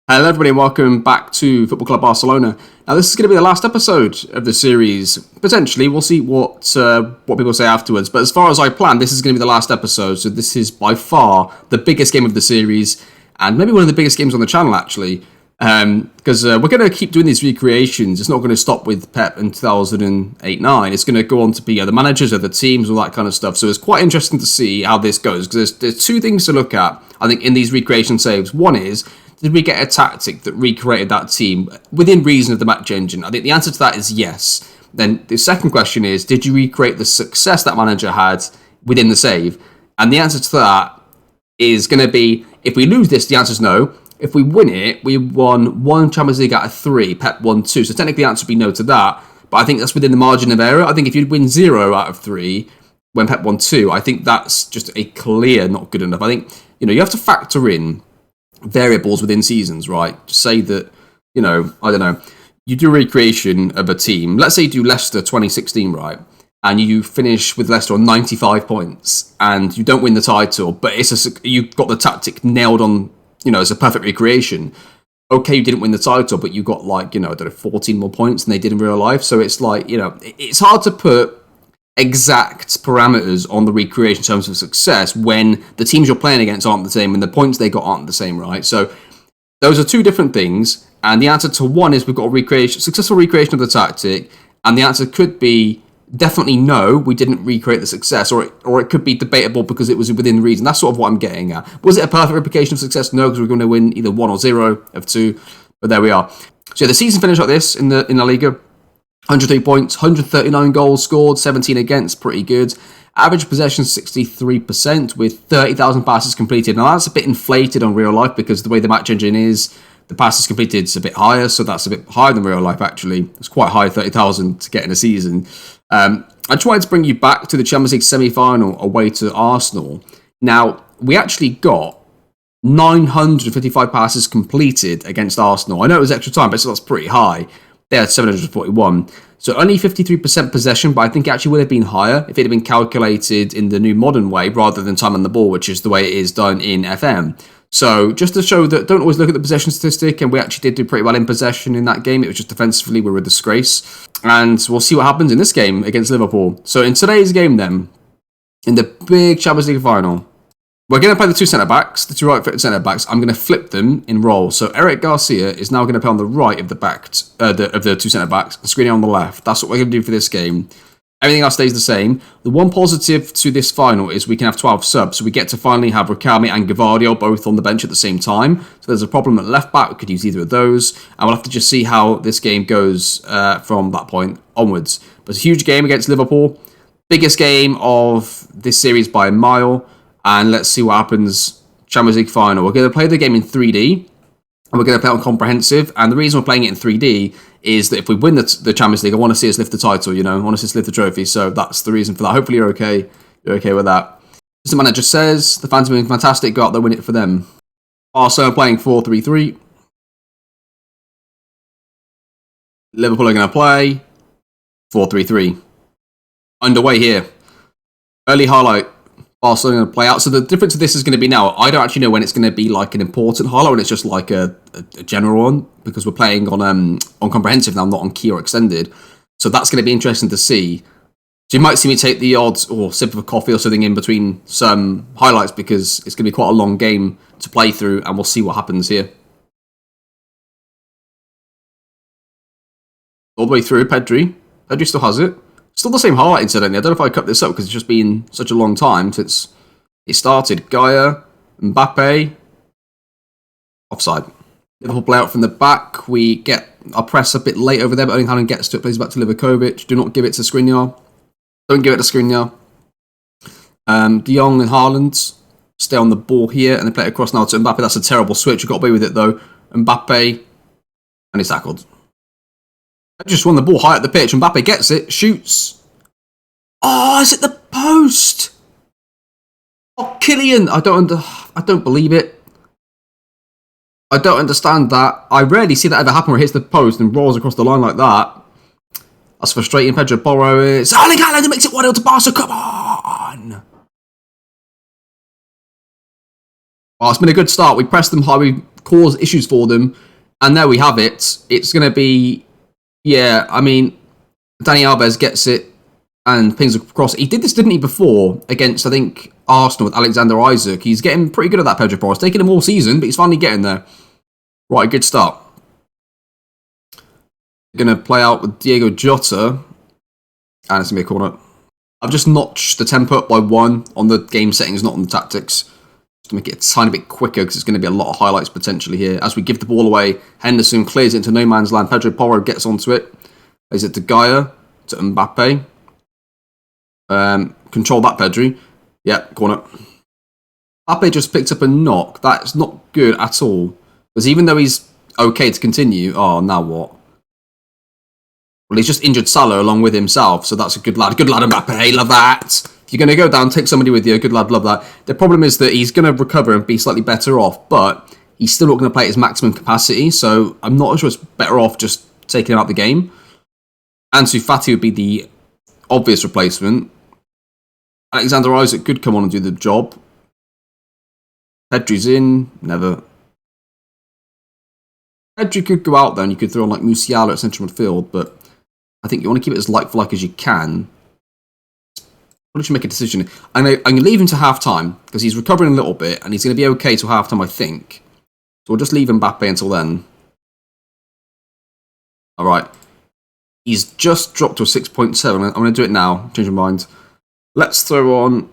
Hello, everybody, and welcome back to Football Club Barcelona. Now, this is going to be the last episode of the series. Potentially, we'll see what people say afterwards. But as far as I plan, this is going to be the last episode. So this is by far the biggest game of the series, and maybe one of the biggest games on the channel, actually. Because we're going to keep doing these recreations. It's not going to stop with Pep in 2008-9. It's going to go on to be the managers of the teams, all that kind of stuff. So it's quite interesting to see how this goes. Because there's two things to look at, I think, in these recreation saves. One is, did we get a tactic that recreated that team within reason of the match engine? I think the answer to that is yes. Then the second question is, did you recreate the success that manager had within the save? And the answer to that is going to be, if we lose this, the answer is no. If we win it, we won 1 Champions League out of 3, Pep won 2. So technically the answer would be no to that. But I think that's within the margin of error. I think if you'd win 0 out of 3 when Pep won 2, I think that's just a clear not good enough. I think, you have to factor in variables within seasons, right? Say that, I don't know, you do a recreation of a team. Let's say you do Leicester 2016, right? And you finish with Leicester on 95 points and you don't win the title, but you've got the tactic nailed on, it's a perfect recreation. Okay, you didn't win the title, but you got 14 more points than they did in real life. So it's it's hard to put exact parameters on the recreation in terms of success when the teams you're playing against aren't the same and the points they got aren't the same, right? So those are two different things, and the answer to one is we've got a successful recreation of the tactic, and the answer could be definitely no, we didn't recreate the success, or it could be debatable because it was within reason. That's sort of what I'm getting at. Was it a perfect replication of success? No, because we're going to win either 1 or 0 of 2, but there we are. So the season finished like this in La Liga. 103 points, 139 goals scored, 17 against, pretty good. Average possession 63% with 30,000 passes completed. Now that's a bit inflated on real life because the way the match engine is, the passes completed is a bit higher, so that's a bit higher than real life actually. It's quite high, 30,000 to get in a season. I tried to bring you back to the Champions League semi-final away to Arsenal. Now, we actually got 955 passes completed against Arsenal. I know it was extra time, but that's pretty high. They had 741. So only 53% possession, but I think it actually would have been higher if it had been calculated in the new modern way rather than time on the ball, which is the way it is done in FM. So just to show that don't always look at the possession statistic, and we actually did do pretty well in possession in that game. It was just defensively we were a disgrace. And we'll see what happens in this game against Liverpool. So in today's game then, in the big Champions League final, we're going to play the two centre-backs, the two right-footed centre-backs. I'm going to flip them in roles. So Eric Garcia is now going to play on the right of the two centre-backs, and Skriniar on the left. That's what we're going to do for this game. Everything else stays the same. The one positive to this final is we can have 12 subs, so we get to finally have Riquelme and Guardiola both on the bench at the same time. So there's a problem at left-back. We could use either of those, and we'll have to just see how this game goes from that point onwards. But it's a huge game against Liverpool. Biggest game of this series by a mile. And let's see what happens. Champions League final. We're going to play the game in 3D. And we're going to play on comprehensive. And the reason we're playing it in 3D is that if we win the Champions League, I want to see us lift the title, I want to see us lift the trophy. So that's the reason for that. Hopefully you're okay. You're okay with that. As the manager says, the fans have been fantastic. Go out there, win it for them. Barcelona playing 4-3-3. Liverpool are going to play 4-3-3. Underway here. Early highlight. Barcelona going to play out. So the difference of this is going to be now, I don't actually know when it's going to be like an important highlight, when it's just like a general one, because we're playing on comprehensive now, not on key or extended. So that's going to be interesting to see. So you might see me take the odds or sip of a coffee or something in between some highlights, because it's going to be quite a long game to play through, and we'll see what happens here. All the way through, Pedri. Pedri still has it. Still the same highlight, incidentally. I don't know if I cut this up because it's just been such a long time since it started. Gaia, Mbappe, offside. Liverpool play out from the back. We get our press a bit late over there, but Erling Haaland gets to it, plays back to Livakovic. Do not give it to Skriniar. Don't give it to Skriniar. De Jong and Haaland stay on the ball here, and they play it across now to Mbappe. That's a terrible switch. We've got away with it, though. Mbappe, and he's tackled. I just won the ball high at the pitch. Mbappe gets it, shoots. Oh, is it the post? Oh, Kylian! I don't believe it. I don't understand that. I rarely see that ever happen where it hits the post and rolls across the line like that. That's frustrating. Pedro Porro is... Erling Haaland makes it 1-0 to Barca. Come on! Oh, it's been a good start. We pressed them high. We cause issues for them. And there we have it. It's going to be, yeah, I mean, Dani Alves gets it and pings across. He did this, didn't he, before against, I think, Arsenal with Alexander Isak. He's getting pretty good at that, Pedro Porro. It's taken him all season, but he's finally getting there. Right, good start. Going to play out with Diego Jota. And it's going to be a corner. I've just notched the tempo up by 1 on the game settings, not on the tactics. Just to make it a tiny bit quicker, because it's going to be a lot of highlights potentially here. As we give the ball away, Henderson clears it into no man's land. Pedro Porro gets onto it. Plays it to Gaia, to Mbappe. Control that, Pedri. Yeah, corner. Mbappe just picked up a knock. That's not good at all. Because even though he's okay to continue, oh, now what? Well, he's just injured Salah along with himself, so that's a good lad. Good lad, Mbappe, love that. If you're going to go down, take somebody with you. Good lad, love that. The problem is that he's going to recover and be slightly better off, but he's still not going to play at his maximum capacity, so I'm not sure it's better off just taking him out of the game. Ansu Fati would be the obvious replacement. Alexander Isak could come on and do the job. Pedri's in. Never. Pedri could go out there and you could throw on like Musiala at central midfield, but I think you want to keep it as like-for-like as you can. Why don't you make a decision? I'm going to leave him to half-time because he's recovering a little bit and he's going to be okay till half-time, I think. So we'll just leave Mbappe until then. All right. He's just dropped to a 6.7. I'm going to do it now. Change my mind. Let's throw on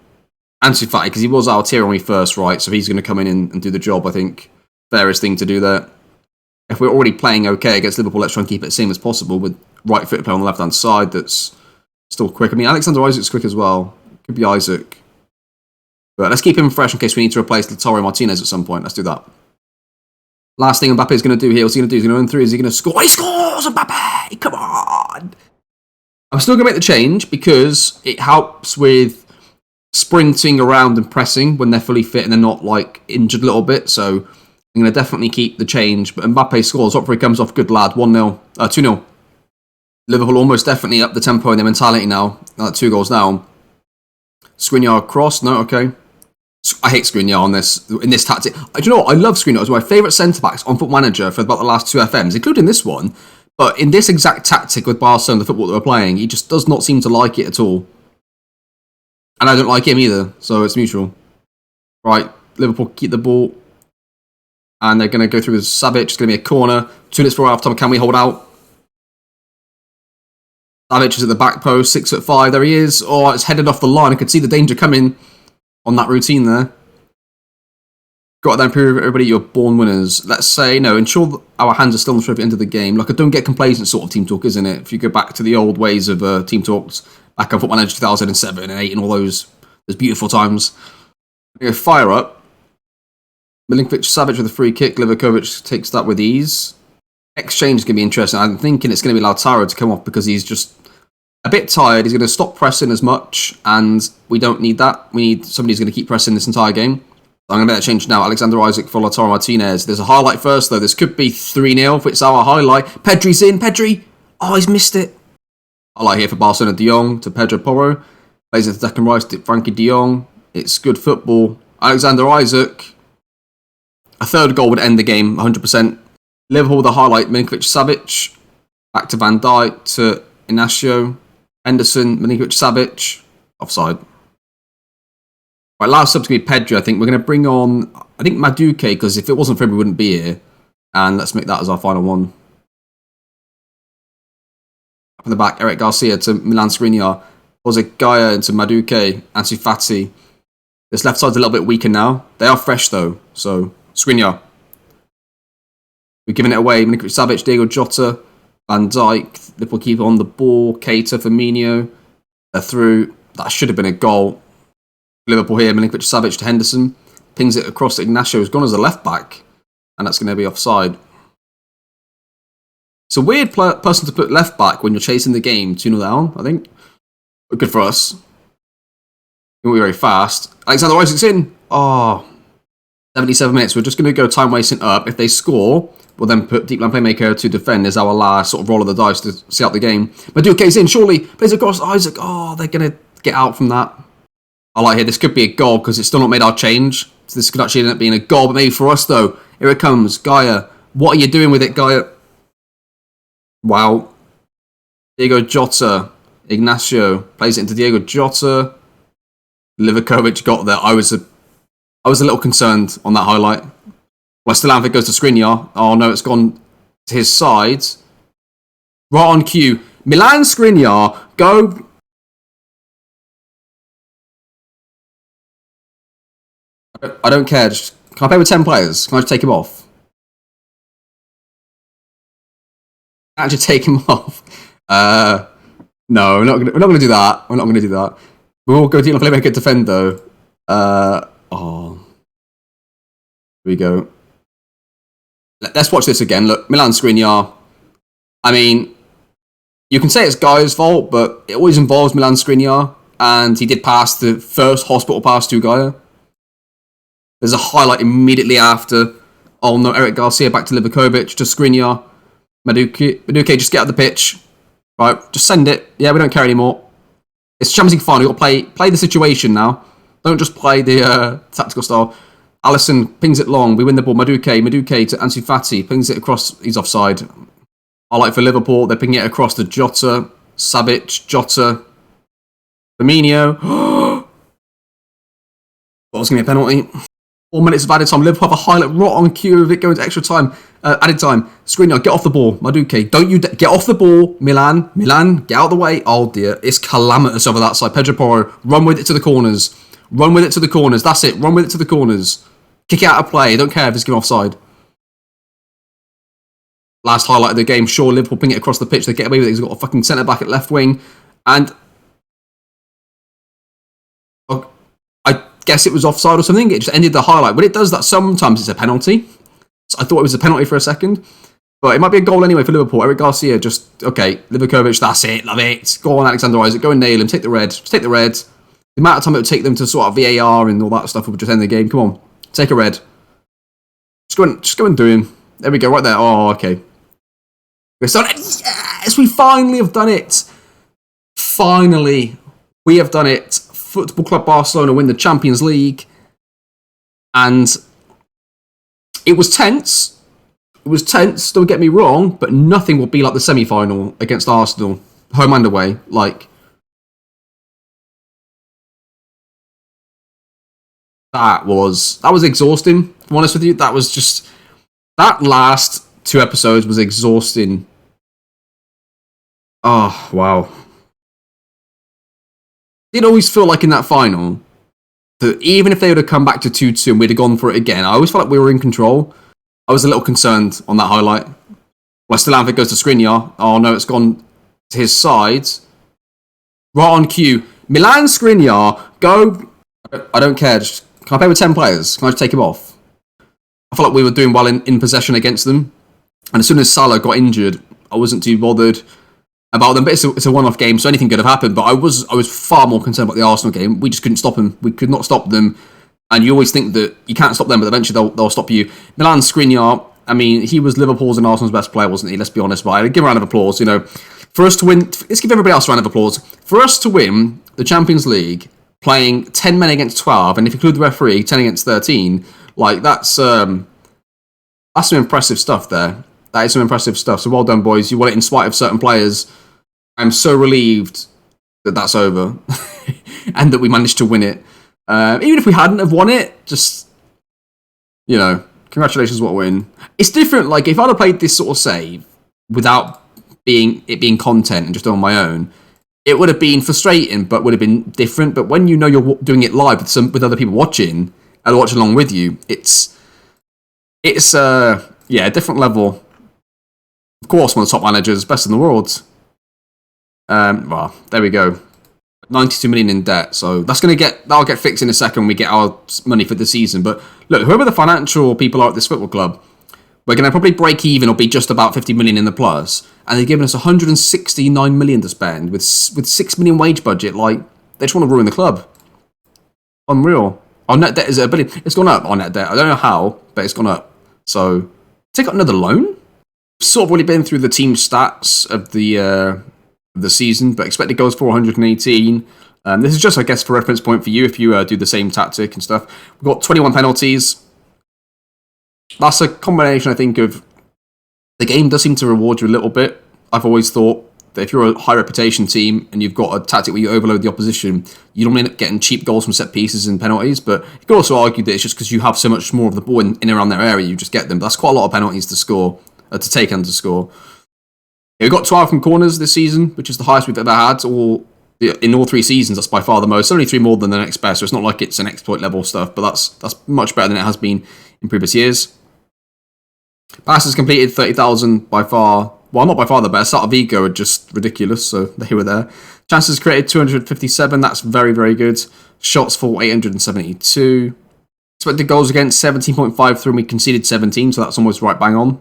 Ansu Fati because he was our tier when we first, right? So he's going to come in and do the job, I think. Fairest thing to do there. If we're already playing okay against Liverpool, let's try and keep it the same as possible with right-footed player on the left-hand side that's still quick. I mean, Alexander Isak's quick as well. Could be Isak. But let's keep him fresh in case we need to replace Lautaro Martinez at some point. Let's do that. Last thing Mbappe is going to do here. What's he going to do? He's going to run through. Is he going to score? He scores! Mbappe! Come on! I'm still going to make the change because it helps with sprinting around and pressing when they're fully fit and they're not like injured a little bit. So I'm going to definitely keep the change. But Mbappe scores. Opry comes off. Good lad. 1-0. 2-0. Liverpool almost definitely up the tempo and their mentality now. 2 goals now. Skriniar cross. No, okay. I hate Skriniar in this tactic. Do you know what? I love Skriniar. It's my favourite centre-backs on Football Manager for about the last 2 FMs, including this one. But in this exact tactic with Barcelona, the football that we're playing, he just does not seem to like it at all. And I don't like him either, so it's mutual. Right, Liverpool keep the ball. And they're going to go through with Savic. It's going to be a corner. 2 minutes before half-time. Can we hold out? Savic is at the back post, 6'5". There he is. Oh, it's headed off the line. I could see the danger coming on that routine there. Got to prove everybody you're born winners. Let's say, ensure that our hands are still on the trophy at the end of the game. Like a don't get complacent sort of team talk, isn't it? If you go back to the old ways of team talks, back on Football Manager 2007 and 8 and all those beautiful times. We're going to fire up. Milinkovic-Savic with a free kick. Livakovic takes that with ease. Exchange is going to be interesting. I'm thinking it's going to be Lautaro to come off because he's just a bit tired. He's going to stop pressing as much, and we don't need that. We need somebody who's going to keep pressing this entire game. I'm going to make that change now. Alexander Isak for Lautaro Martinez. There's a highlight first, though. This could be 3-0 if it's our highlight. Pedri's in. Pedri. Oh, he's missed it. Highlight here for Barcelona. De Jong to Pedro Porro. Plays it to Declan Rice to Frankie De Jong. It's good football. Alexander Isak. A third goal would end the game, 100%. Liverpool with a highlight. Milinkovic-Savic. Back to Van Dijk to Inacio. Henderson. Milinkovic-Savic. Offside. Right, last sub's going to be Pedri, I think. We're going to bring on, I think, Madueke, because if it wasn't for him, we wouldn't be here. And let's make that as our final one. Up in the back, Eric Garcia to Milan Skriniar. Jose Gaia into Madueke. Ansu Fati. This left side's a little bit weaker now. They are fresh, though. So, Skriniar. We're giving it away. Milinkovic-Savic, Diego Jota, Van Dijk. Liverpool keep on the ball. Keita, Firmino. They're through. That should have been a goal. Liverpool here, Milinkovic-Savic to Henderson. Pings it across to Ignacio, who's gone as a left-back. And that's going to be offside. It's a weird person to put left-back when you're chasing the game 2-0 down, I think. But good for us. We're very fast. Alexander Isak's in. Oh, 77 minutes. We're just going to go time-wasting up. If they score, we'll then put deep line playmaker to defend as our last sort of roll of the dice to see out the game. Madueke's in, surely. Plays across Isak. Oh, they're going to get out from that. I like here, this could be a goal because it's still not made our change. So this could actually end up being a goal, but maybe for us though, Here it comes. Gaia. What are you doing with it, Gaia? Wow. Diego Jota. Ignacio plays it into Diego Jota. Livakovic got there. I was a little concerned on that highlight. Westerland goes to Skriniar. Oh no, it's gone to his side. Right on cue. Milan Skriniar, go. I don't care. Can I play with 10 players? Can I just take him off? Actually take him off. No, we're not gonna do that. We're not gonna do that. We will go deal and play make a defender. Here we go. Let's watch this again. Look, Milan Skriniar. I mean, you can say it's Gaia's fault, but it always involves Milan Skriniar, and he did pass the first hospital pass to Gaia. There's a highlight immediately after. Oh no, Eric Garcia back to Livakovic, to Skriniar. Madueke, just get out of the pitch. Right, just send it. Yeah, we don't care anymore. It's Champions League final. You've got to play the situation now. Don't just play the tactical style. Alisson pings it long. We win the ball. Madueke to Ansu Fati. Pings it across. He's offside. I like for Liverpool. They're pinging it across to Jota. Savic. Jota. Firmino. What was going to be a penalty? 4 minutes of added time. Liverpool have a highlight right on cue of it going to extra time. Added time. Skriniar, get off the ball. Madueke, don't you get off the ball. Milan, get out of the way. Oh dear, it's calamitous over that side. Pedro Porro, run with it to the corners. That's it. Run with it to the corners. Kick it out of play. Don't care if it's given offside. Last highlight of the game. Sure, Liverpool ping it across the pitch. They get away with it. He's got a fucking centre back at left wing. And I guess it was offside or something. It just ended the highlight. When it does that, sometimes it's a penalty. So I thought it was a penalty for a second. But it might be a goal anyway for Liverpool. Eric Garcia okay, Livakovic, that's it, love it. Go on, Alexander Isaac, go and nail him, take the red. Just take the red. The amount of time it would take them to sort out VAR and all that stuff would just end the game. Come on, take a red. Just go and do him. There we go, right there. Oh, okay. Yes, we finally have done it. Finally, we have done it. Football Club Barcelona win the Champions League. And it was tense. Don't get me wrong, but nothing will be like the semi-final against Arsenal, home and away. Like, that was exhausting. To be honest with you, that last 2 episodes was exhausting. Oh wow! It always feel like in that final that even if they would have come back to 2-2 and we'd have gone for it again, I always felt like we were in control. I was a little concerned on that highlight. Westerland goes to Skriniar. Oh no, it's gone to his side. Right on cue. Milan Skriniar, go. I don't care. Can I play with 10 players? Can I just take him off? I felt like we were doing well in possession against them. And as soon as Salah got injured, I wasn't too bothered about them. But it's a one-off game, so anything could have happened. But I was far more concerned about the Arsenal game. We just couldn't stop them. We could not stop them. And you always think that you can't stop them, but eventually they'll stop you. Milan Skriniar, I mean, he was Liverpool's and Arsenal's best player, wasn't he? Let's be honest. But I'd give a round of applause. You know, for us to win, let's give everybody else a round of applause. For us to win the Champions League, playing 10 men against 12, and if you include the referee, 10 against 13, like that's some impressive stuff there. That is some impressive stuff. So well done, boys. You won it in spite of certain players. I'm so relieved that that's over and that we managed to win it. Even if we hadn't have won it, just, you know, congratulations, what a win. It's different, like, if I'd have played this sort of save without it being content and just on my own, it would have been frustrating, but would have been different. But when you know you're doing it live with other people watching and watching along with you, it's a different level. Of course, one of the top managers, best in the world. Well, there we go. 92 million in debt, so that'll get fixed in a second when we get our money for the season. But look, whoever the financial people are at this football club, we're going to probably break even or be just about 50 million in the plus, and they've given us 169 million to spend with 6 million wage budget. Like, they just want to ruin the club. Unreal. Our net debt is $1 billion. It's gone up, our net debt. I don't know how, but it's gone up. So take out another loan. We've sort of already been through the team stats of the season, but expected goals 418. This is just, I guess, for reference point for you if you do the same tactic and stuff. We've got 21 penalties. That's a combination, I think, of the game does seem to reward you a little bit. I've always thought that if you're a high reputation team and you've got a tactic where you overload the opposition, you don't end up getting cheap goals from set pieces and penalties. But you could also argue that it's just because you have so much more of the ball in and around their area, you just get them. But that's quite a lot of penalties to score, to take and to score. Yeah, we've got 12 from corners this season, which is the highest we've ever had. In all 3 seasons, that's by far the most. Only 3 more than the next best, so it's not like it's an exploit level stuff, but that's much better than it has been in previous years. Passes completed 30,000, by far. Well, not by far the best. Out of Vigo are just ridiculous, so they were there. Chances created 257. That's very, very good. Shots for 872. Expected goals against 17.53, and we conceded 17, so that's almost right bang on.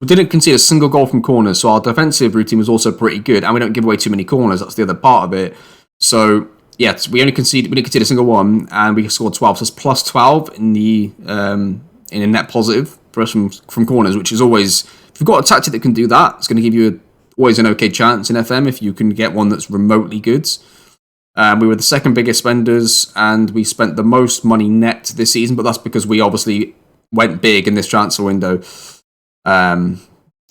We didn't concede a single goal from corners, so our defensive routine was also pretty good, and we don't give away too many corners. That's the other part of it. So yeah, we didn't concede a single one, and we scored 12. So it's plus 12 in a net positive for us from corners, which is always, if you've got a tactic that can do that, it's going to give you always an okay chance in FM if you can get one that's remotely good. We were the second biggest spenders, and we spent the most money net this season, but that's because we obviously went big in this transfer window,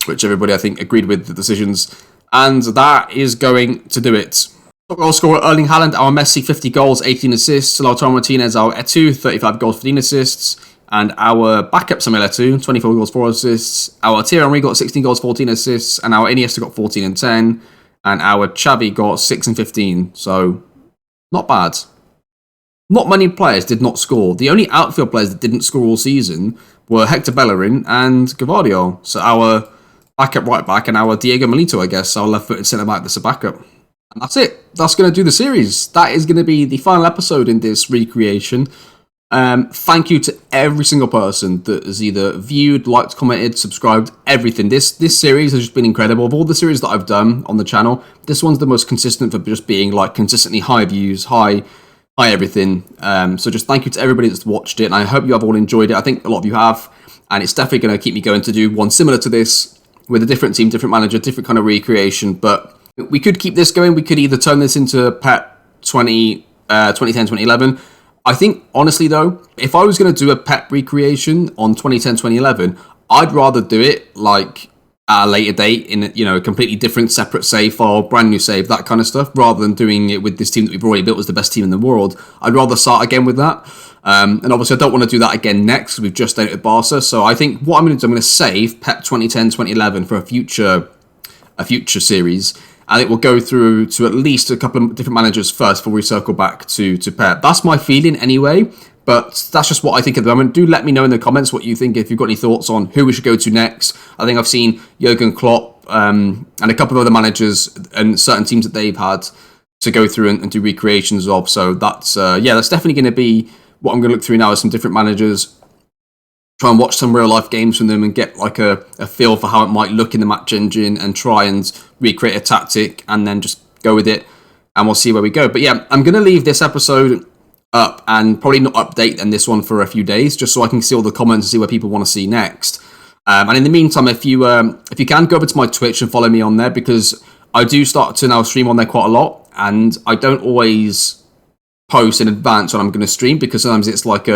which everybody, I think, agreed with the decisions, and that is going to do it. Top goal scorer Erling Haaland, our Messi, 50 goals, 18 assists. Lautaro Martinez, our E31, 35 goals, 15 assists. And our backup Samuel Eto'o, 24 goals, 4 assists. Our Thierry Henry got 16 goals, 14 assists. And our Iniesta got 14 and 10. And our Xavi got 6 and 15. So, not bad. Not many players did not score. The only outfield players that didn't score all season were Hector Bellerin and Guardiola. So our backup right back and our Diego Milito, I guess, our left-footed centre-back that's a backup. And that's it. That's going to do the series. That is going to be the final episode in this recreation. Thank you to every single person that has either viewed, liked, commented, subscribed, everything. This series has just been incredible. Of all the series that I've done on the channel, this one's the most consistent for just being like consistently high views, high everything. So just thank you to everybody that's watched it, and I hope you have all enjoyed it. I think a lot of you have, and it's definitely going to keep me going to do one similar to this with a different team, different manager, different kind of recreation. But we could keep this going. We could either turn this into Pep 2010, 2011. I think, honestly, though, if I was going to do a Pep recreation on 2010, 2011, I'd rather do it like at a later date in a completely different, separate save file, brand new save, that kind of stuff, rather than doing it with this team that we've already built as the best team in the world. I'd rather start again with that. And obviously, I don't want to do that again next. We've just done it with Barca. So I think what I'm going to do, I'm going to save Pep 2010, 2011 for a future series. And it will go through to at least a couple of different managers first before we circle back to Pep. That's my feeling anyway, but that's just what I think at the moment. Do let me know in the comments what you think, if you've got any thoughts on who we should go to next. I think I've seen Jurgen Klopp and a couple of other managers and certain teams that they've had to go through and do recreations of. So that's definitely going to be what I'm going to look through now, is some different managers. Try and watch some real life games from them and get like a feel for how it might look in the match engine, and try and recreate a tactic and then just go with it, and we'll see where we go. But yeah, I'm going to leave this episode up and probably not update and this one for a few days, just so I can see all the comments and see what people want to see next. And in the meantime, if you can, go over to my Twitch and follow me on there, because I do start to now stream on there quite a lot, and I don't always post in advance when I'm going to stream, because sometimes it's like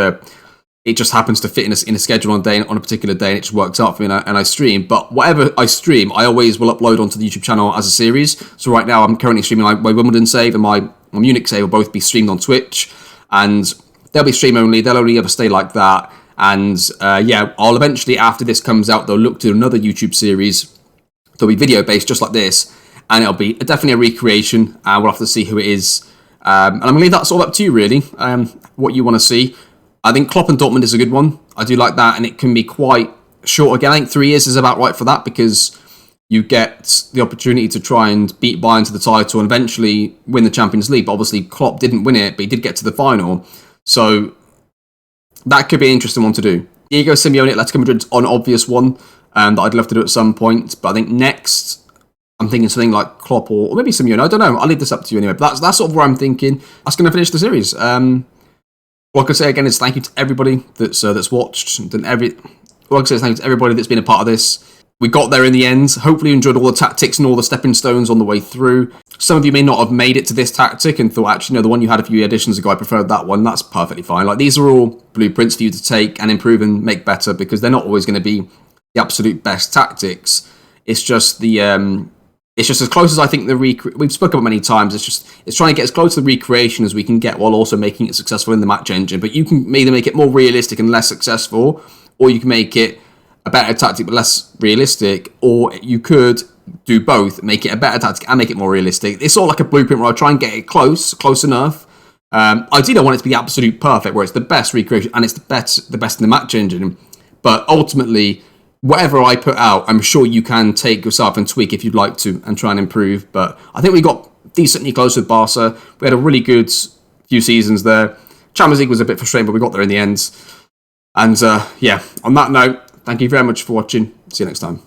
it just happens to fit in a schedule on a particular day, and it just works out for me, and I stream. But whatever I stream, I always will upload onto the YouTube channel as a series. So right now, I'm currently streaming my Wimbledon save and my Munich save will both be streamed on Twitch, and they'll be stream only. They'll only ever stay like that. And I'll eventually, after this comes out, they'll look to another YouTube series. They'll be video based, just like this, and it'll be definitely a recreation. And we'll have to see who it is. And I'm gonna leave that sort of up to you, really. What you want to see. I think Klopp and Dortmund is a good one. I do like that, and it can be quite short again. I think 3 years is about right for that, because you get the opportunity to try and beat Bayern to the title and eventually win the Champions League. But obviously, Klopp didn't win it, but he did get to the final. So that could be an interesting one to do. Diego Simeone at Atletico Madrid's an obvious one that I'd love to do at some point. But I think next, I'm thinking something like Klopp or maybe Simeone. I don't know. I'll leave this up to you anyway. But that's sort of where I'm thinking. That's going to finish the series. What I can say again is thank you to everybody that's watched. What I can say is thank you to everybody that's been a part of this. we got there in the end. Hopefully you enjoyed all the tactics and all the stepping stones on the way through. Some of you may not have made it to this tactic and thought, actually, no, the one you had a few editions ago, I preferred that one. That's perfectly fine. Like, these are all blueprints for you to take and improve and make better, because they're not always going to be the absolute best tactics. It's just it's just as close as I think we've spoken about many times. It's trying to get as close to the recreation as we can get while also making it successful in the match engine. But you can either make it more realistic and less successful, or you can make it a better tactic but less realistic, or you could do both, make it a better tactic and make it more realistic. It's all like a blueprint where I try and get it close enough. Ideally, I want it to be absolute perfect, where it's the best recreation and it's the best in the match engine. But ultimately, whatever I put out, I'm sure you can take yourself and tweak if you'd like to and try and improve. But I think we got decently close with Barca. We had a really good few seasons there. Champions League was a bit frustrating, but we got there in the end. And on that note, thank you very much for watching. See you next time.